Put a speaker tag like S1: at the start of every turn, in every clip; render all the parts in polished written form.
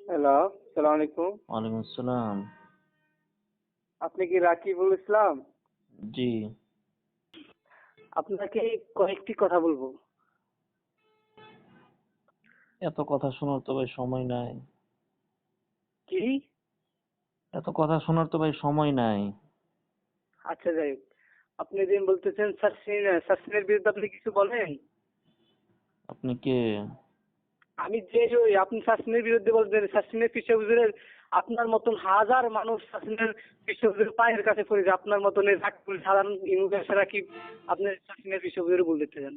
S1: Hello, সালাম আলাইকুম।
S2: ওয়ালাইকুম আসসালাম।
S1: আপনি কি রাকিবুল ইসলাম?
S2: জি।
S1: আপনাকে কয়েকটি কথা বলবো।
S2: এত কথা শোনার তো ভাই সময় নাই।
S1: কি?
S2: এত কথা শোনার তো ভাই সময় নাই।
S1: আচ্ছা যাই হোক। আপনি যেদিন বলতেছেন সাসিনের বিরুদ্ধে আপনি কিছু বলেন?
S2: আপনি কে?
S1: আমি যে ওই আপনি সাসিনের বিরুদ্ধে বলতেন, সাসিনের পিছে হুজুরের আপনার মতন হাজার মানুষ সাসিনের পিছে হুজুরের পায়ের কাছে পড়েছে। আপনার মতন এই রাকিবুল সাধারণ ইউনুস রাকিব আপনি সাসিনের পিছে হুজুরে বলতে চান।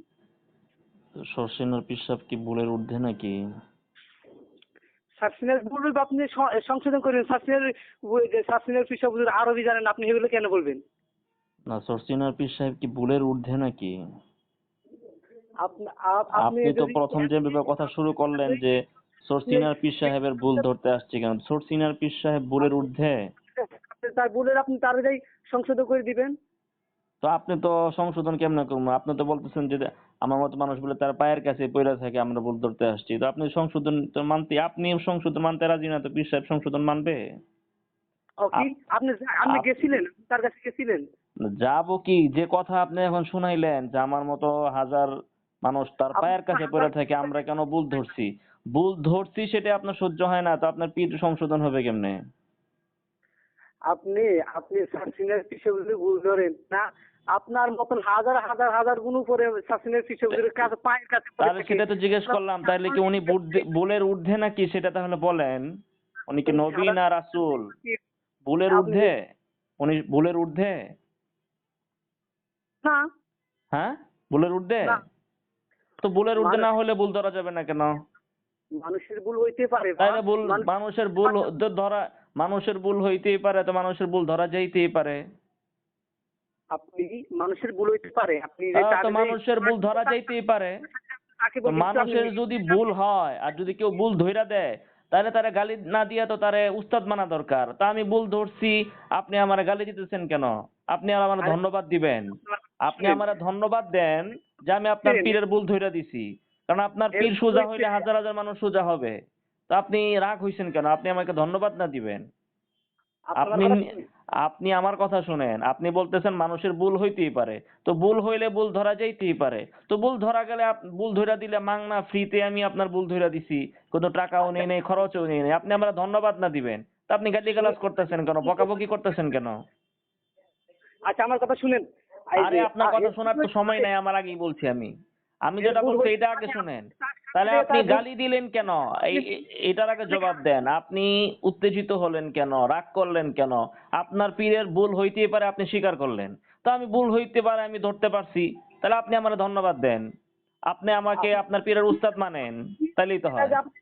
S2: শর্ষিনার পিশাব কি বুলের ঊর্ধ্বে নাকি?
S1: সাসিনের ভুল আপনি সংশোধন করেন। সাসিনের পিছে হুজুর আরবি জানেন, আপনি এগুলো কেন বলবেন?
S2: না, শর্ষিনার পীর সাহেব কি বুলের ঊর্ধ্বে নাকি?
S1: আপনি
S2: আপনি তো
S1: যদি
S2: প্রথম যেভাবে কথা শুরু করলেন যে শর্ষিনার পীর সাহেবের ভুল ধরতে আসছে কেন? শর্ষিনার পীর সাহেব বুলের ঊর্ধ্বে?
S1: তার বলে আপনি তার যাই সংশোধন করে দিবেন।
S2: তো আপনি তো সংশোধন কেমনে করবো? আপনি তো বলতেছেন যে আমার মতো মানুষ বলে তার পায়ের কাছে পইড়া থাকে আমরা ভুল ধরতে আসছি। তো আপনি সংশোধন তো মানতে আপনি সংশোধন মানতে রাজি না, তো পীর সাহেব সংশোধন মানবে?
S1: ও কি?
S2: আপ
S1: আপনি আপনি
S2: আপ
S1: গেছিলেন, তার কাছে গেছিলেন?
S2: যাবো কি, যে কথা আপনি এখন শুনাইলেন যে আমার মতো হাজার মানুষ তার
S1: আপনি
S2: পায়ের কাছে পড়ে থাকে আমরা কেন ভুল ধরছি? ভুল ধরছি সেটা আপনার সহ্য হয় না, তো আপনার পীর সংশোধন হবে কেমনে?
S1: আপনি আপনি সাসিনের পিছে ভুল ধরেন না। আপনার মতন হাজার হাজার হাজার গুণ উপরে সাসিনের পিছে কাছে পায়ের কাছে পড়ে
S2: তাহলে
S1: থাকে।
S2: সেটা তো জিজ্ঞেস করলাম, তাহলে কি উনি বুলের ঊর্ধ্বে নাকি সেটা তাহলে বলেন। উনি কি নবী
S1: সারা
S2: না রাসূল? বুলের
S1: আপনি
S2: ঊর্ধ্বে? উনি বুলের ঊর্ধ্বে?
S1: না
S2: হ্যাঁ, বুলের ঊর্ধ্বে?
S1: না
S2: তো বুলের ঊর্ধ্বে
S1: মানুষ
S2: না হলে ভুল ধরা যাবে না কেন?
S1: মানুষের ভুল হইতে পারে
S2: তাইলে ভুল
S1: মানুষ
S2: মানুষের ভুল তো ধরা, মানুষের ভুল হইতেই পারে, তো মানুষের ভুল ধরা যাইতেই পারে।
S1: আপনি মানুষের ভুল হইতে পারে, আপনি যে
S2: তো
S1: তার যে
S2: মানুষের ভুল ধরা যাইতেই পারে।
S1: তাকে
S2: তো
S1: বলবেন আপনি
S2: মানুষের যদি ভুল হয় আর যদি কেউ ভুল ধইরা দেয়, তাহলে তারে গালি না দিয়া তো তারে উস্তাদ মানা দরকার। তা আমি ভুল ধরছি, আপনি আমারে গালি দিতেছেন কেন? আপনি আর আমার
S1: আরে
S2: ধন্যবাদ দিবেন। আপনি
S1: শুনেন
S2: আমারে ধন্যবাদ দেন যে আমি আপনার
S1: শুনেন,
S2: পীরের ভুল ধইরা দিছি। কারণ আপনার
S1: এর
S2: পীর
S1: ভুল
S2: সোজা
S1: হইতে
S2: হইলে হাজার হাজার মানুষ সোজা হবে। তো আপনি রাগ হইছেন কেন? আপনি আমাকে ধন্যবাদ না দিবেন।
S1: আপনার
S2: আপনি
S1: কথা শুনেন।
S2: আপনি আমার কথা শুনেন। আপনি বলতেছেন মানুষের ভুল হইতেই পারে। তো ভুল হইলে ভুল ধরা যাইতেই পারে। তো ভুল ধরা গেলে ভুল ধইরা দিলে মাংনা ফ্রিতে আমি আপনার ভুল ধইরা দিছি। কোনো টাকাও
S1: আচ্ছা
S2: নেই নাই, খরচও নেই নাই। আপনি আমারে ধন্যবাদ না দিবেন। তা আপনি গালিগালাজ করতেছেন কেন? বকাবকি করতেছেন কেন?
S1: আচ্ছা আমার কথা শুনেন। এই
S2: আরে
S1: যে
S2: আপনার কথা
S1: এর ভুল
S2: শোনার তো
S1: হইতে
S2: সময়
S1: পারে,
S2: নাই, আমার আগেই বলছি আমি। আমি
S1: এর
S2: যেটা
S1: ভুল
S2: বলছি
S1: হইতে
S2: এটা আগে
S1: পারে
S2: শুনেন।
S1: তার
S2: তাহলে
S1: সাথে
S2: আপনি
S1: তার ভুল
S2: গালি দিলেন কেন? এই
S1: আপনি
S2: এটার আগে
S1: আপনি
S2: জবাব দেন। আপনি উত্তেজিত হলেন কেন? রাগ করলেন কেন? আপনার পীরের ভুল হইতেই পারে, আপনি স্বীকার করলেন। তো আমি ভুল হইতে পারে আমি ধরতে পারছি। তাহলে আপনি আমারে ধন্যবাদ দেন। আপনি আমাকে আপনার পীরের উস্তাদ মানেন। তাইলেই তো
S1: এটা
S2: হয়।
S1: যে আপনি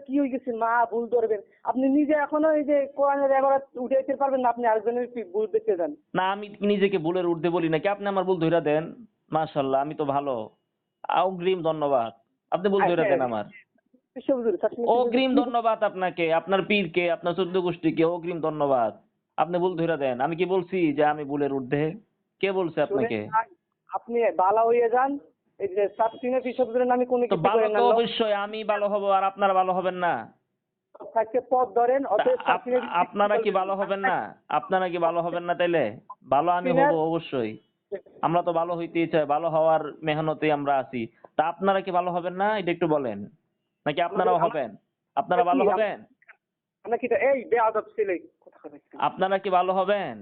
S1: কি হয়ে গেছেন মা ভুল ধরবেন, আপনি নিজে এখনো এই যে কোরআনের এবারত উঠে যেতে পারবেন না, আপনি আরেকজনের ভুল দেখতে যান।
S2: না, আমি নিজেকে ভুলের ঊর্ধ্বে বলি নাকি? আপনি আমার ভুল ধইরা দেন। মাশাআল্লাহ, আমি তো ভালো। অগ্রিম ধন্যবাদ। আপনি ভুল ধইরা
S1: হ্যাঁ
S2: দেন আমার।
S1: বিশ্বহুজুর সাসমিন
S2: অগ্রিম
S1: কি
S2: ধন্যবাদ আপনাকে, আপনার পীরকে, আপনার ১৪ গোষ্ঠীকে অগ্রিম ধন্যবাদ। আপনি ভুল ধইরা দেন। আমি কি বলছি যে আমি ভুলের ঊর্ধ্বে? কে বলছে
S1: শুনেন
S2: আপনাকে?
S1: ভাই, আপনি বালা হয়ে যান। এই যে সাসমিনের বিশ্বহুজুরের নামে কোনো
S2: তো
S1: কিছু
S2: ভালো
S1: করেন
S2: তো
S1: না।
S2: অবশ্যই আমি ভালো হব আর আপনারা ভালো হবেন না?
S1: থাকতে পথ ধরেন,
S2: তা
S1: অতএব সাসমিনের বিরুদ্ধে কিছু
S2: আপনারা কি
S1: বলবেন
S2: ভালো হবেন
S1: না।
S2: না? আপনারা কি ভালো হবেন না তাইলে? ভালো আমি হব
S1: সাসমিনের
S2: অবশ্যই। আমরা তো ভালো হইতেই চাই। ভালো হওয়ার মেহনতেই আমরা আছি। তা আপনারা কি ভালো হবেন না? এটা একটু বলেন। নাকি
S1: আমাদের
S2: আপনারাও হবেন? আপনারা
S1: কি
S2: ভালো হবেন?
S1: আমরা কি এই বেয়াদব ছেলে কথা বলছেন।
S2: আপনারা কি ভালো হবেন?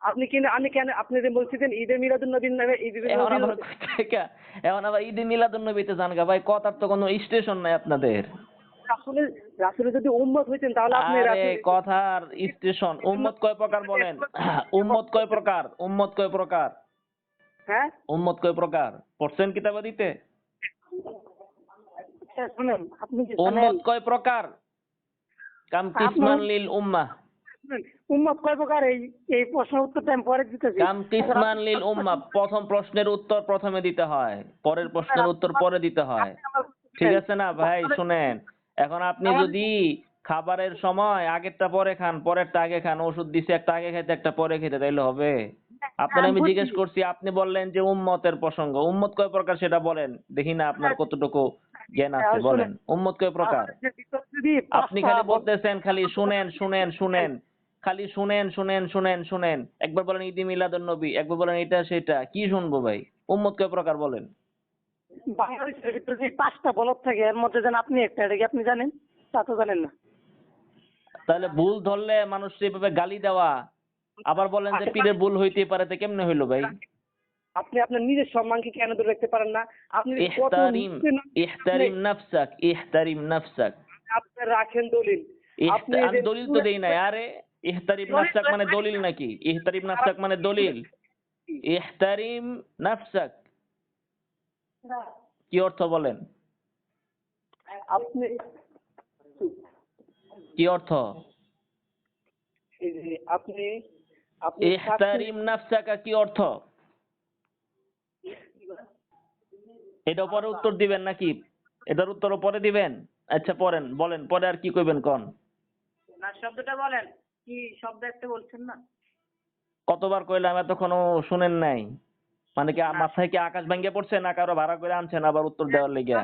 S1: আপনি কি আমি কেন আপনি যে বলছিলেন ঈদে মিলাদুন নবীর নামে ঈদে
S2: এখন
S1: নবীর
S2: আবার কোথেকে, এখন আবার ঈদে মিলাদুন্নবীতে যান গা ভাই, কথার তো কোনো স্টেশন নাই আপনাদের।
S1: রাসূলের রাসূলের যদি উম্মত হইতেন তাহলে আপনি
S2: আরে
S1: রাসূল
S2: কথার স্টেশন, উম্মত কয় প্রকার বলেন? উম্মত কয় প্রকার? উম্মত কয় প্রকার?
S1: হ্যাঁ
S2: উম্মত কয় প্রকার? পড়ছেন কিতাবাদিতে?
S1: আচ্ছা শুনেন, আপনি কি জানেন
S2: উম্মত কয় প্রকার? কাম
S1: আপনার
S2: কিসমান লিল উম্মাহ।
S1: শুনেন, উম্মত কয় প্রকার? এই এই প্রশ্নের উত্তরটা আমি পরে দিতেছি।
S2: কাম
S1: এবার
S2: কিসমান
S1: আপনি
S2: লিল উম্মাহ, প্রথম প্রশ্নের উত্তর প্রথমে দিতে হয়, পরের প্রশ্নের উত্তর পরে দিতে হয়।
S1: আপনি আমার
S2: ঠিক
S1: শুনেন,
S2: আছে না ভাই? শুনেন, এখন আপনি যদি খাবারের সময় আগেরটা পরে খান, পরেরটা আগে খান, ওষুধ দিছে একটা আগে খেতে একটা পরে খেতে, তাইলে হবে? আপনার
S1: আমি
S2: আমি
S1: বুঝছি।
S2: জিজ্ঞেস করছি, আপনি বললেন যে উম্মতের প্রসঙ্গ। উম্মত কয় প্রকার সেটা বলেন, দেখি না আপনার কতটুকু জ্ঞান আছে,
S1: শুনেন,
S2: বলেন উম্মত কয় প্রকার?
S1: আমাদের ভিতর যদি
S2: আপনি
S1: পাঁচটা
S2: খালি বলতেছেন খালি শুনেন শুনেন শুনেন, খালি শুনেন শুনেন শুনেন শুনেন, একবার বলেন ঈদ মিলাদুন নবী, একবার বলেন এটা সেটা, কি শুনবো ভাই? উম্মত কয় প্রকার বলেন?
S1: বাংলাদেশের ভিতরে যে 5টা বলদ থাকে এর মধ্যে যেন আপনি একটা, এটা কি আপনি জানেন? তা তো জানেন না।
S2: তাহলে ভুল ধরলে মানুষ এভাবে গালি দেওয়া, আবার বলেন যে পীরের ভুল হইতে পারে, তো কেমনে হইলো ভাই?
S1: আপনি আপনার নিজের সম্মানকে কেন ধরে রাখতে পারেন না? আপনি কত
S2: ইহতারিম,
S1: নিচে
S2: ইহতারিম নাফসাক, ইহতারিম নাফসাক।
S1: আপনি রাখেন দলিল, আপনি এই
S2: আমি
S1: যে
S2: দলিল তো দেই নাই। আরে ইহতারিম নাফসাক মানে দলিল নাকি? ইহতারিম নাফসাক মানে দলিল? ইহতারিম নাফসাক কি অর্থ বলেন?
S1: আপনি
S2: কি অর্থ?
S1: এই যে আপনি আপনি
S2: ইহতারিম নাফসাকা কি অর্থ? এটা পরে উত্তর দিবেন নাকি? এটার উত্তর পরে দিবেন? আচ্ছা পড়েন, বলেন পরে আর কি কইবেন কোন?
S1: না, শব্দটা বলেন, কি শব্দ একটা বলছেন না?
S2: কতবার কইলাম এতক্ষণও শুনেন নাই? মানে কি মাথায় কি আকাশ ভেঙে পড়ছে, না কারো ভাড়া করে আনছেন আবার উত্তর দেওয়ার লেগে?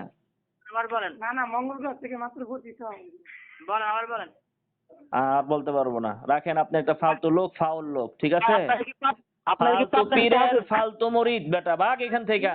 S1: আবার বলেন। না না, মঙ্গল গ্রহ থেকে মাত্র 25 বলেন, আবার বলেন।
S2: আর বলতে পারবো না, রাখেন। আপনি একটা ফালতু লোক, ফাউল লোক, ঠিক আছে?
S1: আপনার কি
S2: ফালতু পীরের ফালতু মুরিদ বেটা, ভাগ এখান থেকে।